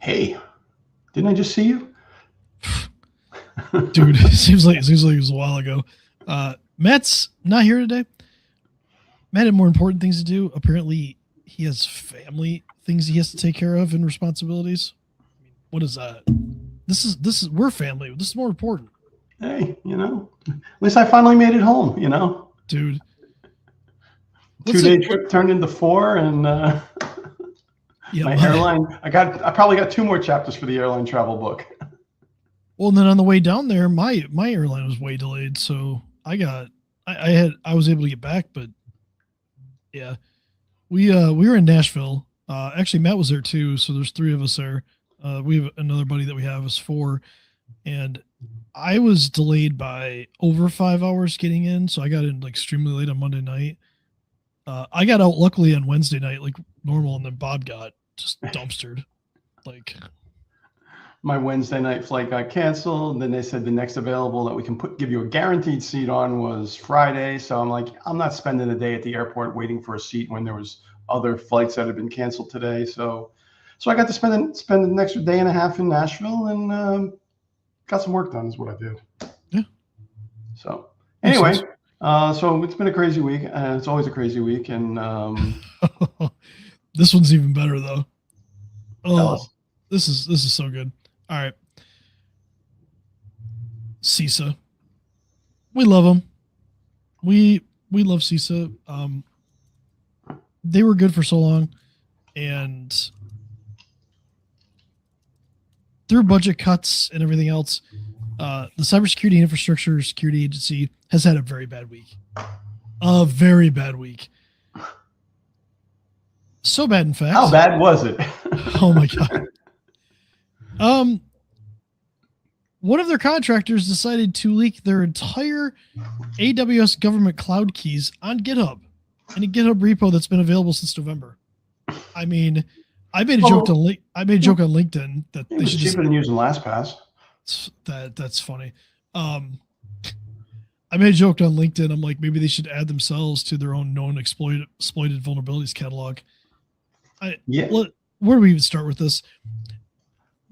Hey, didn't I just see you? Dude, it seems like it was a while ago. Matt's not here today. Matt had more important things to do. Apparently, he has family things he has to take care of and responsibilities. What is that? This is we're family. This is more important. Hey, at least I finally made it home, Dude. 2-day trip turned into 4, and yeah, my airline. I probably got 2 more chapters for the airline travel book. Well, and then on the way down there, my airline was way delayed, so I was able to get back, but yeah, we were in Nashville. Actually, Matt was there too, so there's 3 of us there. We have another buddy that we have is 4, and I was delayed by over 5 hours getting in, so I got in like extremely late on Monday night. I got out luckily on Wednesday night like normal, and then Bob got just dumpstered. Like my Wednesday night flight got canceled. And then they said the next available that we can give you a guaranteed seat on was Friday. So I'm like, I'm not spending a day at the airport waiting for a seat when there was other flights that had been canceled today. So I got to spend an extra day and a half in Nashville and got some work done is what I did. Yeah. So anyway, so it's been a crazy week. It's always a crazy week. And this one's even better though. Oh, this is so good. All right. CISA. We love them. We love CISA. They were good for so long, and through budget cuts and everything else, the Cybersecurity Infrastructure Security Agency has had a very bad week. A very bad week. So bad, in fact. How bad was it? Oh my God. One of their contractors decided to leak their entire AWS government cloud keys on GitHub, in a GitHub repo that's been available since November. I mean, I made a joke on LinkedIn that they should cheaper than using LastPass. That's funny. I made a joke on LinkedIn. I'm like, maybe they should add themselves to their own known exploited vulnerabilities catalog. Where do we even start with this?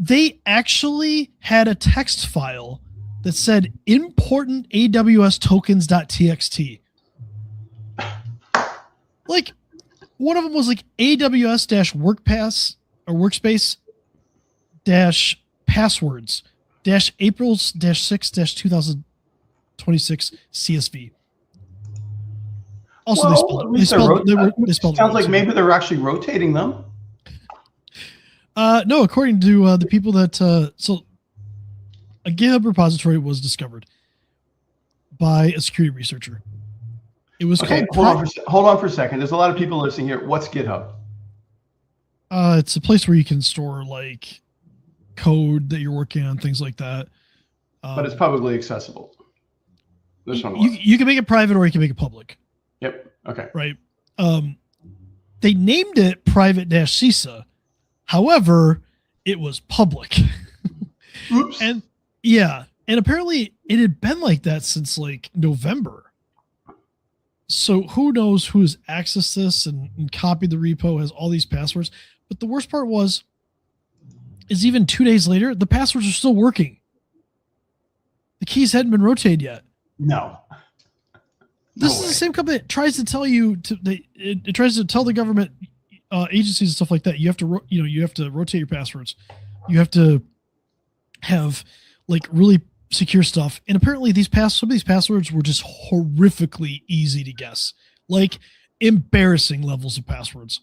They actually had a text file that said important AWS tokens.txt. Like, one of them was like AWS-workpass or workspace passwords April-6-2026 CSV. Also, they spelled sounds like maybe they're actually rotating them. No, according to the people that so a GitHub repository was discovered by a security researcher. It was okay. Hold on for a second. There's a lot of people listening here. What's GitHub? It's a place where you can store like code that you're working on, things like that. But it's publicly accessible. This one you can make it private or you can make it public. Yep. Okay. Right. They named it private-CISA. However, it was public. Oops. And apparently it had been like that since like November. So who knows who's accessed this and copied the repo, has all these passwords. But the worst part is even 2 days later, the passwords are still working. The keys hadn't been rotated yet. No. This is the same company that tries to tell you it tries to tell the government agencies and stuff like that. You have to rotate your passwords. You have to have like really secure stuff. And apparently some of these passwords were just horrifically easy to guess, like embarrassing levels of passwords.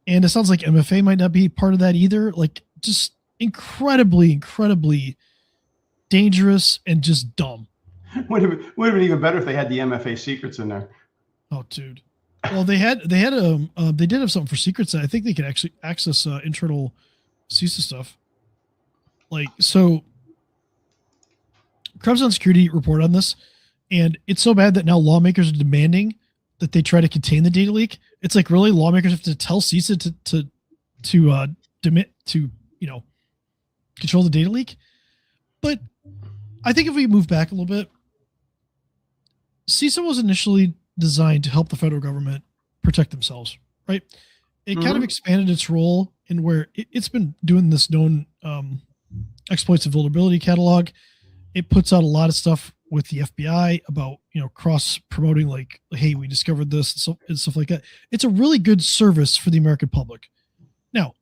And it sounds like MFA might not be part of that either. Like just incredibly, incredibly dangerous and just dumb. Would have been even better if they had the MFA secrets in there. Oh, dude. Well, they did have something for secrets that I think they could actually access internal CISA stuff. Like, so Krebs on Security report on this, and it's so bad that now lawmakers are demanding that they try to contain the data leak. It's like, really, lawmakers have to tell CISA to control the data leak. But I think if we move back a little bit, CISA was initially designed to help the federal government protect themselves, right? It kind of expanded its role and where it's been doing this known exploits and vulnerability catalog. It puts out a lot of stuff with the FBI about, cross promoting, like, hey, we discovered this and stuff like that. It's a really good service for the American public. Now,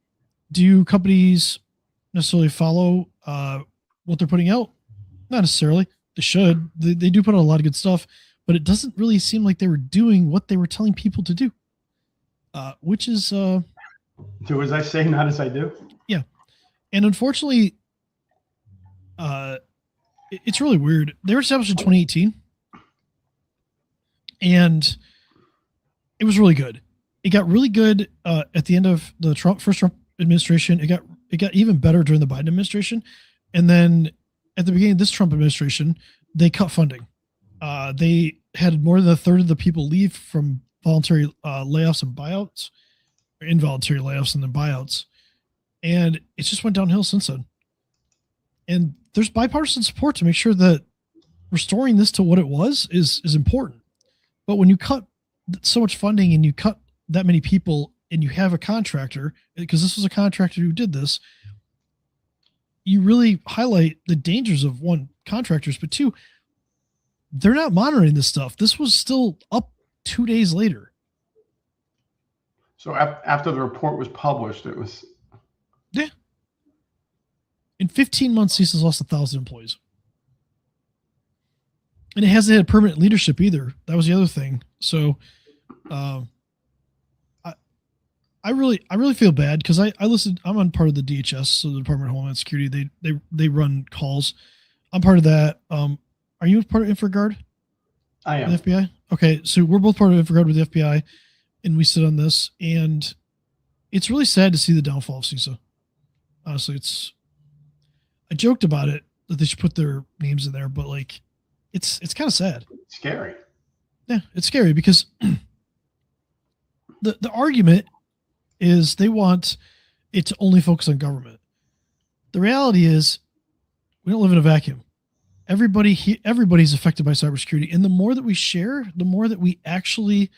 do companies necessarily follow what they're putting out? Not necessarily. They should. They do put out a lot of good stuff, but it doesn't really seem like they were doing what they were telling people to do, which is do as I say, not as I do. Yeah, and unfortunately, it's really weird. They were established in 2018, and it was really good. It got really good at the end of the first Trump administration. It got even better during the Biden administration, and then at the beginning of this Trump administration, they cut funding. They had more than a third of the people leave from voluntary layoffs and buyouts, or involuntary layoffs and then buyouts, and it just went downhill since then. And there's bipartisan support to make sure that restoring this to what it was is important. But when you cut so much funding and you cut that many people and you have a contractor, because this was a contractor who did this, you really highlight the dangers of, one, contractors, but two, they're not monitoring this stuff. This was still up 2 days later. So after the report was published, it was... Yeah. In 15 months, CISA's lost 1,000 employees. And it hasn't had permanent leadership either. That was the other thing. So I really feel bad because I listen. I'm on part of the DHS, so the Department of Homeland Security. They run calls. I'm part of that. Are you part of InfraGard? I am. The FBI? Okay, so we're both part of InfraGard with the FBI, and we sit on this, and it's really sad to see the downfall of CISA. Honestly, I joked about it that they should put their names in there, but like, it's kind of sad. It's scary. Yeah, it's scary because the argument is they want it to only focus on government. The reality is we don't live in a vacuum. Everybody's affected by cybersecurity, and the more that we share, the more that we actually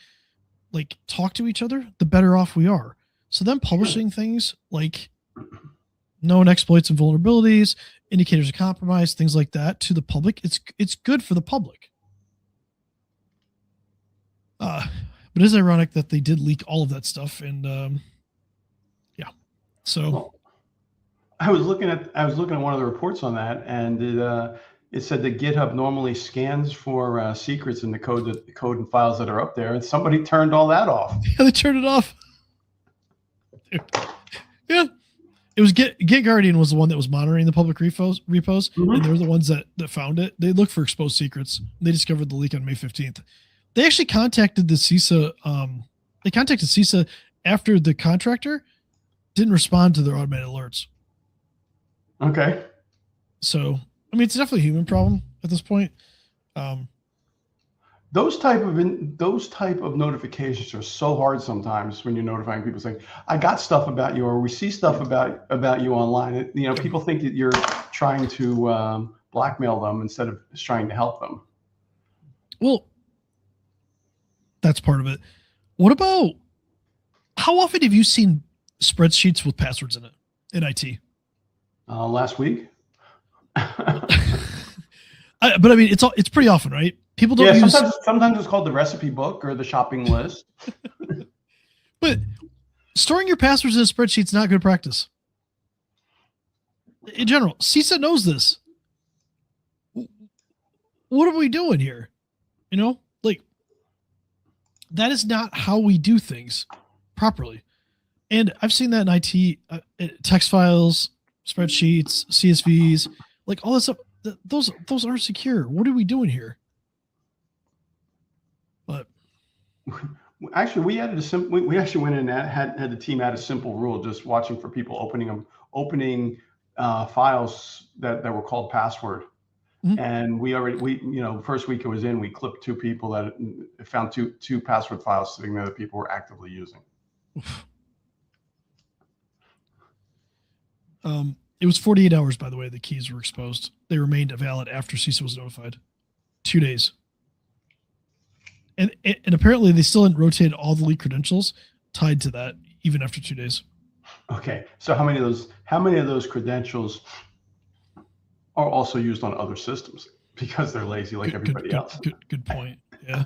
like talk to each other, the better off we are. So them publishing things like known exploits and vulnerabilities, indicators of compromise, things like that to the public, it's good for the public. But it's ironic that they did leak all of that stuff, and yeah. So well, I was looking at one of the reports on that, and it said that GitHub normally scans for secrets in the code and files that are up there, and somebody turned all that off. Yeah, they turned it off. Yeah. It was GitGuardian was the one that was monitoring the public repos, mm-hmm. And they were the ones that found it. They looked for exposed secrets. They discovered the leak on May 15th. They actually contacted the CISA. They contacted CISA after the contractor didn't respond to their automated alerts. Okay. So, I mean, it's definitely a human problem at this point. Those type of notifications are so hard sometimes when you're notifying people saying, I got stuff about you, or we see stuff about you online. People think that you're trying to blackmail them instead of just trying to help them. Well, that's part of it. What about, how often have you seen spreadsheets with passwords in it in IT? Last week. But I mean, it's pretty often, right? People don't use. Sometimes it's called the recipe book or the shopping list. But storing your passwords in a spreadsheet is not good practice. In general, CISA knows this. What are we doing here? Like, that is not how we do things properly. And I've seen that in IT, text files, spreadsheets, CSVs, like all this stuff. Those aren't secure. What are we doing here? But actually, we actually went in and had the team add a simple rule, just watching for people opening files that were called password. Mm-hmm. And first week it was in, we clipped 2 people that found two password files sitting there that people were actively using. It was 48 hours, by the way, the keys were exposed. They remained valid after CISA was notified. 2 days. And apparently they still hadn't rotated all the leaked credentials tied to that, even after 2 days. Okay, so how many of those credentials are also used on other systems because they're lazy like everybody else? Good point. Yeah.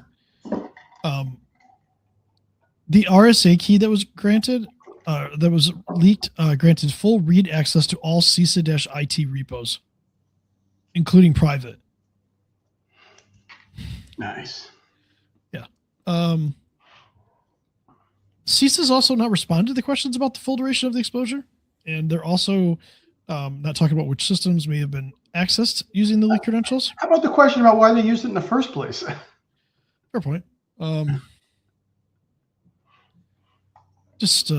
The RSA key that was granted, that was leaked, granted full read access to all CISA-IT repos, including private. Nice. Yeah. CISA's also not responded to the questions about the full duration of the exposure, and they're also not talking about which systems may have been accessed using the leaked credentials. How about the question about why they used it in the first place? Fair point. Just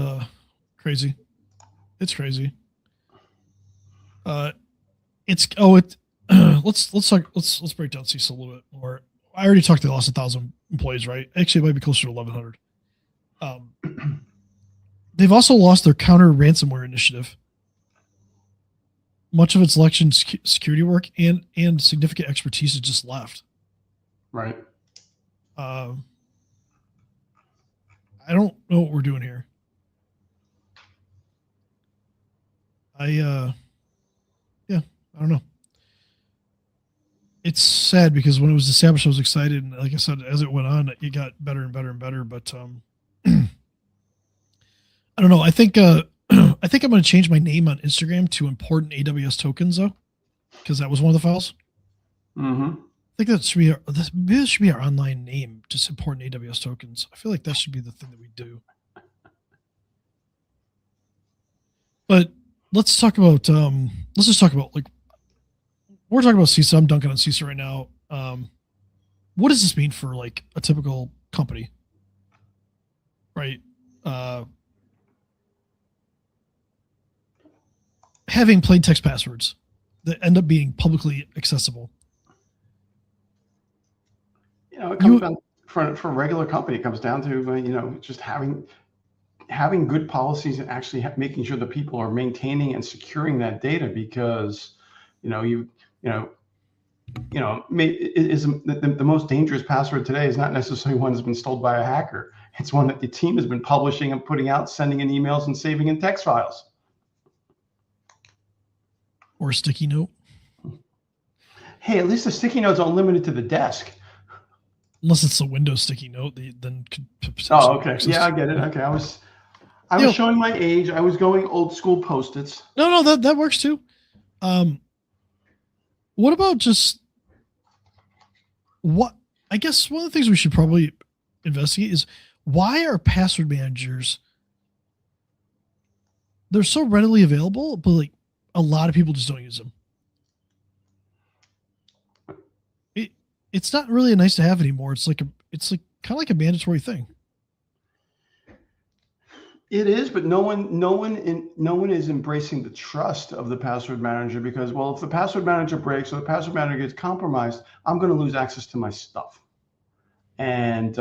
crazy. It's crazy. Let's break down CISA a little bit more. I already talked, they lost 1,000 employees, right? Actually, it might be closer to 1,100. They've also lost their counter ransomware initiative. Much of its election security work and significant expertise has just left. Right. I don't know what we're doing here. I don't know. It's sad because when it was established, I was excited, and like I said, as it went on, it got better and better and better. But I don't know. I think I'm going to change my name on Instagram to important AWS tokens, though, because that was one of the files. Mm-hmm. I think that should be our online name, just important AWS tokens. I feel like that should be the thing that we do. But let's just talk about like, we're talking about CISA. I'm dunking on CISA right now. What does this mean for like a typical company? Right. Having plain text passwords that end up being publicly accessible. It comes down for a regular company. It comes down to just having good policies and actually making sure that people are maintaining and securing that data, because the most dangerous password today is not necessarily one that's been stolen by a hacker. It's one that the team has been publishing and putting out, sending in emails and saving in text files. Or a sticky note. Hey, at least the sticky note's unlimited to the desk. Unless it's a Windows sticky note, then could. Oh, okay. Yeah, I get it. Okay, I was showing my age. I was going old school Post-its. No, that works too. What about just what? I guess one of the things we should probably investigate is why are password managers? They're so readily available, but like a lot of people just don't use them. It's not really a nice to have anymore. It's kind of like a mandatory thing. It is, but no one is embracing the trust of the password manager, because, well, if the password manager breaks or the password manager gets compromised, I'm going to lose access to my stuff. And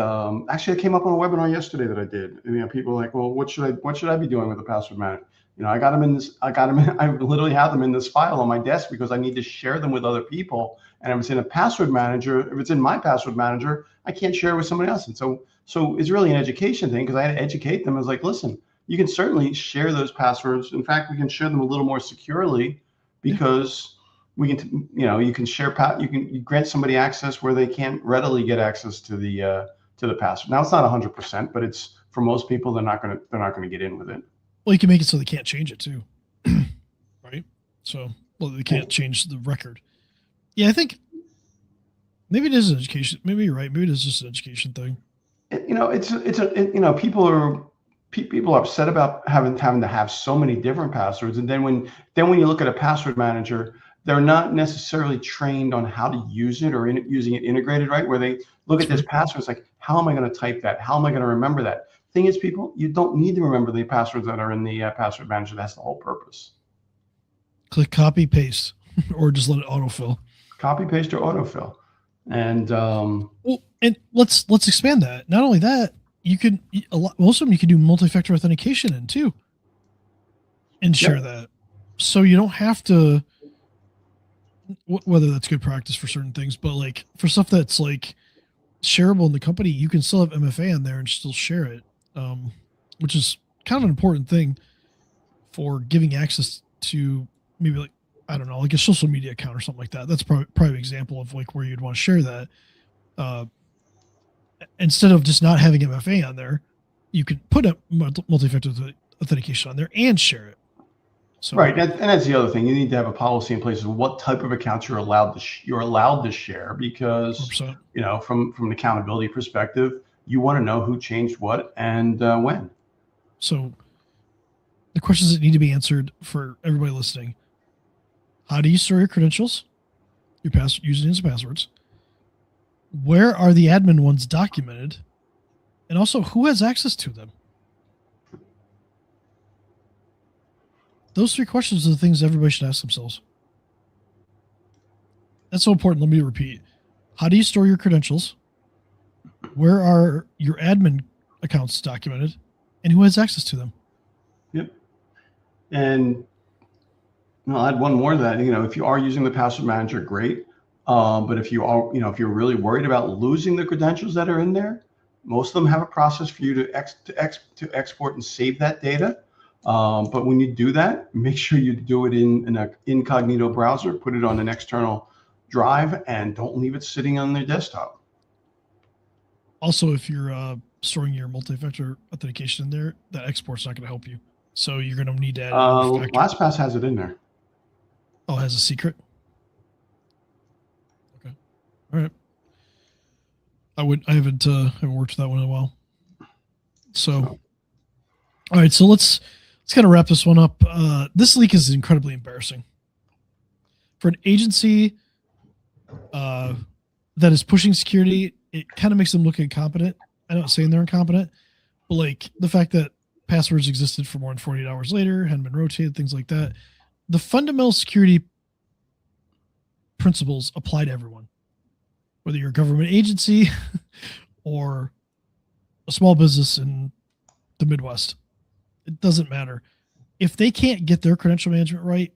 actually, I came up on a webinar yesterday that I did. People are like, well, what should I be doing with the password manager? I literally have them in this file on my desk because I need to share them with other people. And if it's in a password manager, if it's in my password manager, I can't share it with somebody else. And so it's really an education thing, because I had to educate them. I was like, listen, you can certainly share those passwords. In fact, we can share them a little more securely, because we can, you can share, you grant somebody access where they can't readily get access to the password. Now, it's not 100%, but it's, for most people, they're not going to get in with it. Well, you can make it so they can't change it too, right? So, they can't change the record. Yeah, I think maybe it is an education. Maybe you're right. Maybe it is just an education thing. People are upset about having to have so many different passwords, and then when you look at a password manager, they're not necessarily trained on how to use it or using it integrated, right? Where they look at this password, it's like, how am I going to type that? How am I going to remember that? Thing is, people, you don't need to remember the passwords that are in the password manager. That's the whole purpose. Click copy, paste, or just let it autofill. Copy, paste, or autofill. And and let's expand that. Not only that, most of them you can do multi-factor authentication in too, and share that, so you don't have to. Whether that's good practice for certain things, but like for stuff that's like shareable in the company, you can still have MFA on there and still share it, which is kind of an important thing. for giving access to maybe like, I don't know, like a social media account or something like that. That's probably an example of like where you'd want to share that. Instead of just not having MFA on there, you could put a multi-factor authentication on there and share it. So, right, and that's the other thing. You need to have a policy in place of what type of accounts you're allowed to share, because 100%. you know, from an accountability perspective, you want to know who changed what and when. So the questions that need to be answered for everybody listening: how do you store your credentials, your usernames and passwords? Where are the admin ones documented? And also, who has access to them? Those three questions are the things everybody should ask themselves. That's so important. Let me repeat. How do you store your credentials? Where are your admin accounts documented? And who has access to them? Yep. And I'll add one more to that. You know, if you are using the password manager, great. But if you are, you know, if you're really worried about losing the credentials that are in there, most of them have a process for you to export and save that data. But when you do that, make sure you do it in an incognito browser, put it on an external drive, and don't leave it sitting on their desktop. Also, if you're storing your multi-factor authentication in there, that export's not going to help you. So you're going to need to add another factor. LastPass has it in there. Oh, it has a secret? Okay. All right. I haven't worked with that one in a while. So, all right. So let's kind of wrap this one up. This leak is incredibly embarrassing for an agency that is pushing security. It kind of makes them look incompetent. I'm not saying they're incompetent, but like the fact that passwords existed for more than 48 hours later, hadn't been rotated, things like that. The fundamental security principles apply to everyone, whether you're a government agency or a small business in the Midwest. It doesn't matter. If they can't get their credential management right,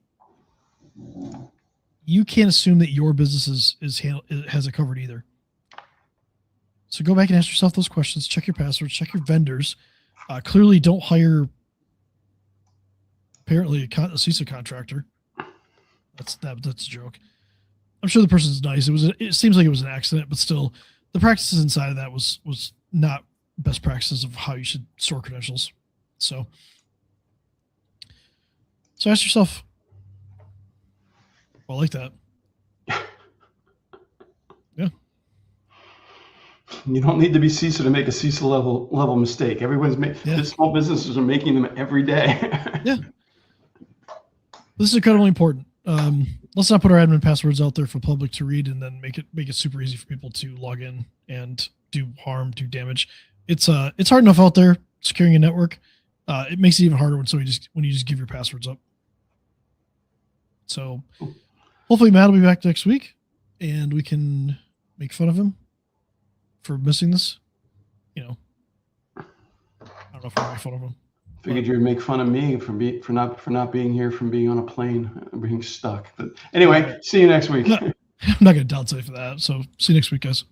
you can't assume that your business has it covered either. So go back and ask yourself those questions. Check your passwords. Check your vendors. Clearly, don't hire apparently a CISA contractor. That's a joke. I'm sure the person's nice. It seems like it was an accident, but still, the practices inside of that was not best practices of how you should store credentials. So ask yourself. Well, I like that. Yeah. You don't need to be CISA to make a CISA-level mistake. Small businesses are making them every day. Yeah. This is incredibly important. Let's not put our admin passwords out there for public to read and then make it super easy for people to log in and do harm, do damage. It's hard enough out there securing a network. It makes it even harder when you just give your passwords up. So hopefully Matt will be back next week and we can make fun of him for missing this. You know, I don't know if we'll make fun of him. Figured you'd make fun of me for not being here, from being on a plane, being stuck. But anyway, see you next week. I'm not going to downside for that. So see you next week, guys.